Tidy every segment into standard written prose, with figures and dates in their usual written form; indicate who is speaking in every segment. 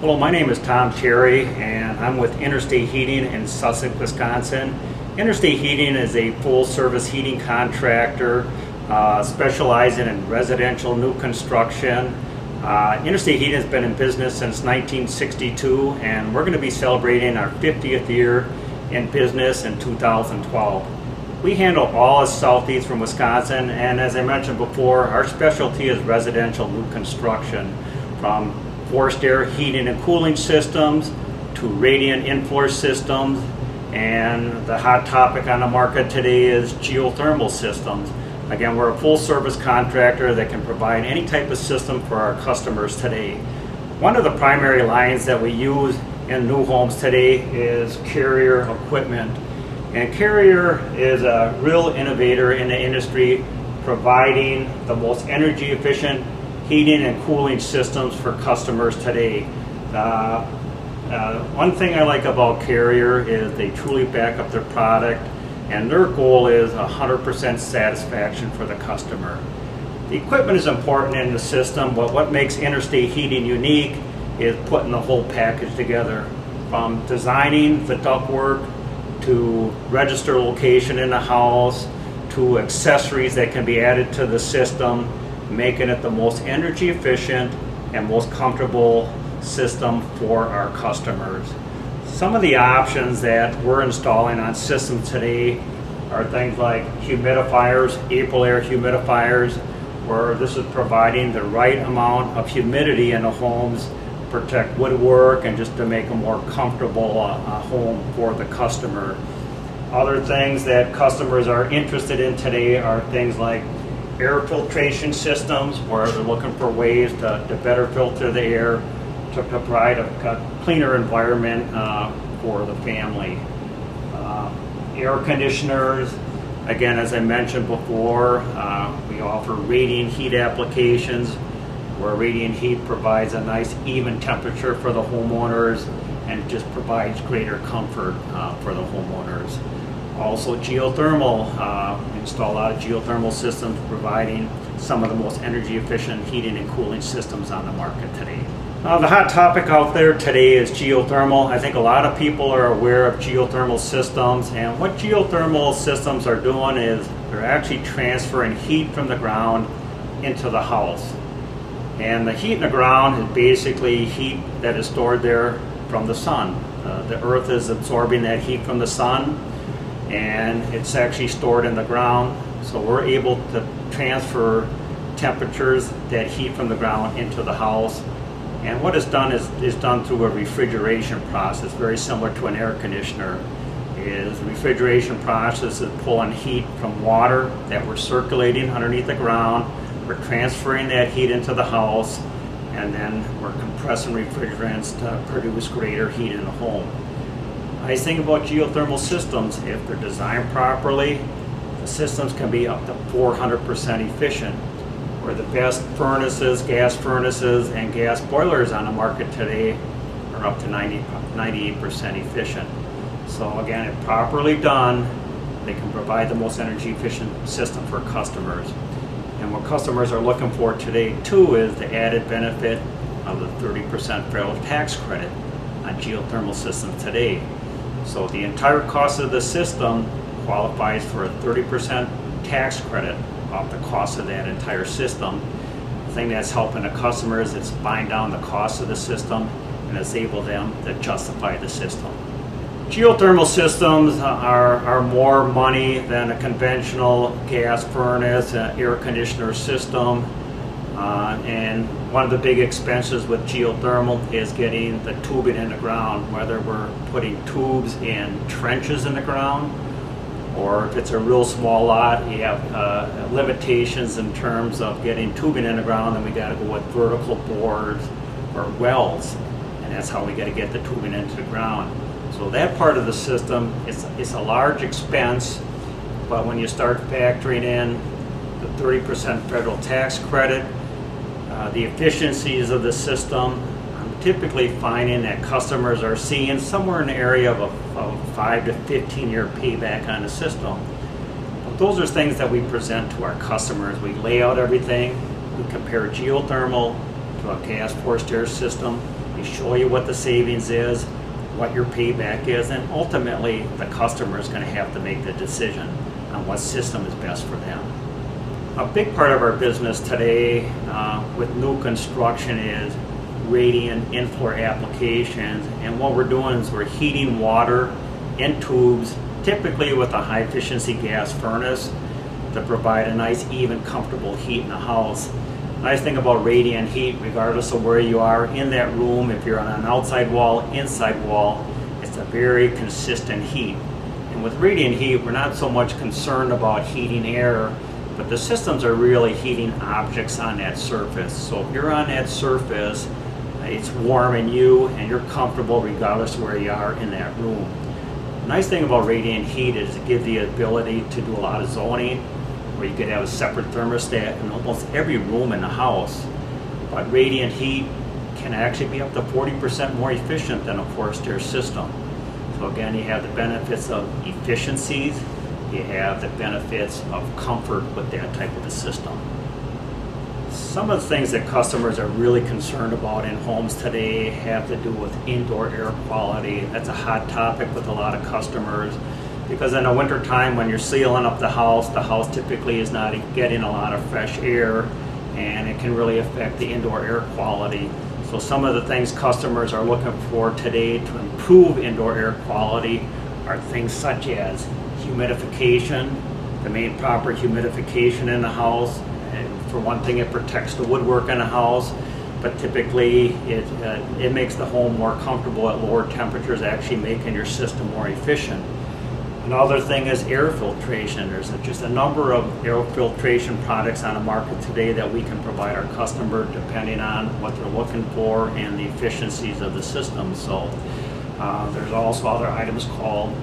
Speaker 1: Hello, my name is Tom Terry and I'm with Interstate Heating in Sussex, Wisconsin. Interstate Heating is a full-service heating contractor specializing in residential new construction. Interstate Heating has been in business since 1962 and we're going to be celebrating our 50th year in business in 2012. We handle all of southeast from Wisconsin, and as I mentioned before, our specialty is residential new construction, from forced air heating and cooling systems to radiant in-floor systems, and the hot topic on the market today is geothermal systems. Again, we're a full service contractor that can provide any type of system for our customers today. One of the primary lines that we use in new homes today is Carrier equipment. And Carrier is a real innovator in the industry, providing the most energy efficient heating and cooling systems for customers today. One thing I like about Carrier is they truly back up their product, and their goal is 100% satisfaction for the customer. The equipment is important in the system, but what makes Interstate Heating unique is putting the whole package together, from designing the ductwork to register location in the house to accessories that can be added to the system, making it the most energy efficient and most comfortable system for our customers. Some of the options that we're installing on systems today are things like humidifiers, April air humidifiers, where this is providing the right amount of humidity in the homes, protect woodwork, and just to make a more comfortable home for the customer. Other things that customers are interested in today are things like air filtration systems, where they're looking for ways to better filter the air to provide a cleaner environment for the family. Air conditioners, again, as I mentioned before, we offer radiant heat applications, where radiant heat provides a nice even temperature for the homeowners and just provides greater comfort for the homeowners. Also geothermal, we install a lot of geothermal systems, providing some of the most energy efficient heating and cooling systems on the market today. The hot topic out there today is geothermal. I think a lot of people are aware of geothermal systems, and what geothermal systems are doing is they're actually transferring heat from the ground into the house. And the heat in the ground is basically heat that is stored there from the sun. The earth is absorbing that heat from the sun, and it's actually stored in the ground. So we're able to transfer temperatures, that heat from the ground, into the house. And what is done is done through a refrigeration process, very similar to an air conditioner. The refrigeration process is pulling heat from water that we're circulating underneath the ground. We're transferring that heat into the house, and then we're compressing refrigerants to produce greater heat in the home. Nice thing about geothermal systems, if they're designed properly, the systems can be up to 400% efficient, where the best furnaces, gas furnaces, and gas boilers on the market today are up to 98% efficient. So again, if properly done, they can provide the most energy efficient system for customers. And what customers are looking for today too is the added benefit of the 30% federal tax credit on geothermal systems today. So the entire cost of the system qualifies for a 30% tax credit off the cost of that entire system. The thing that's helping the customers is buying down the cost of the system, and it's able them to justify the system. Geothermal systems are more money than a conventional gas furnace, air conditioner system. And one of the big expenses with geothermal is getting the tubing in the ground, whether we're putting tubes in trenches in the ground, or if it's a real small lot, you have limitations in terms of getting tubing in the ground, and we got to go with vertical bores or wells, and that's how we got to get the tubing into the ground. So that part of the system is a large expense, but when you start factoring in the 30% federal tax credit, the efficiencies of the system, I'm typically finding that customers are seeing somewhere in the area of a 5 to 15 year payback on the system. But those are things that we present to our customers. We lay out everything, we compare geothermal to a gas forced air system, We show you what the savings is, what your payback is, and ultimately the customer is going to have to make the decision on what system is best for them. A big part of our business today with new construction is radiant in-floor applications, and what we're doing is we're heating water in tubes, typically with a high efficiency gas furnace, to provide a nice, even, comfortable heat in the house. Nice thing about radiant heat, regardless of where you are in that room, if you're on an outside wall, inside wall, it's a very consistent heat. And with radiant heat, we're not so much concerned about heating air, but the systems are really heating objects on that surface. So if you're on that surface, it's warm in you and you're comfortable regardless of where you are in that room. The nice thing about radiant heat is it gives the ability to do a lot of zoning, where you could have a separate thermostat in almost every room in the house. But radiant heat can actually be up to 40% more efficient than a forced air system. So again, you have the benefits of efficiencies, you have the benefits of comfort with that type of a system. Some of the things that customers are really concerned about in homes today have to do with indoor air quality. That's a hot topic with a lot of customers, because in the winter time when you're sealing up the house typically is not getting a lot of fresh air, and it can really affect the indoor air quality. So some of the things customers are looking for today to improve indoor air quality are things such as humidification, to maintain proper humidification in the house. For one thing, it protects the woodwork in the house, but typically it makes the home more comfortable at lower temperatures, actually making your system more efficient. Another thing is air filtration. There's just a number of air filtration products on the market today that we can provide our customer depending on what they're looking for and the efficiencies of the system. So there's also other items called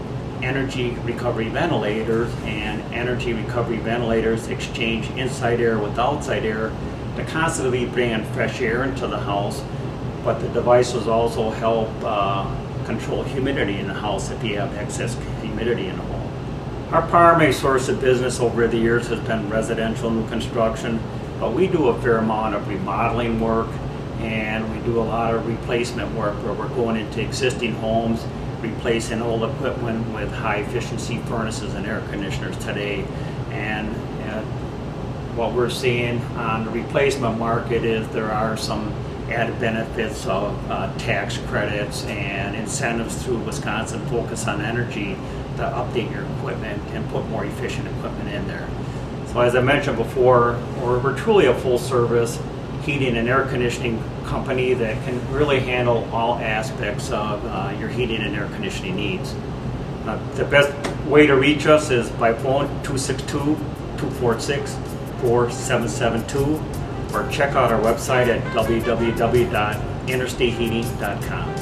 Speaker 1: energy recovery ventilators, and energy recovery ventilators exchange inside air with outside air to constantly bring in fresh air into the house, but the devices also help control humidity in the house if you have excess humidity in the home. Our primary source of business over the years has been residential new construction, but we do a fair amount of remodeling work, and we do a lot of replacement work where we're going into existing homes, replacing old equipment with high efficiency furnaces and air conditioners today. And what we're seeing on the replacement market is there are some added benefits of tax credits and incentives through Wisconsin Focus on Energy to update your equipment and put more efficient equipment in there. So as I mentioned before, we're truly a full service heating and air conditioning company that can really handle all aspects of your heating and air conditioning needs. The best way to reach us is by phone, 262-246-4772, or check out our website at www.interstateheating.com.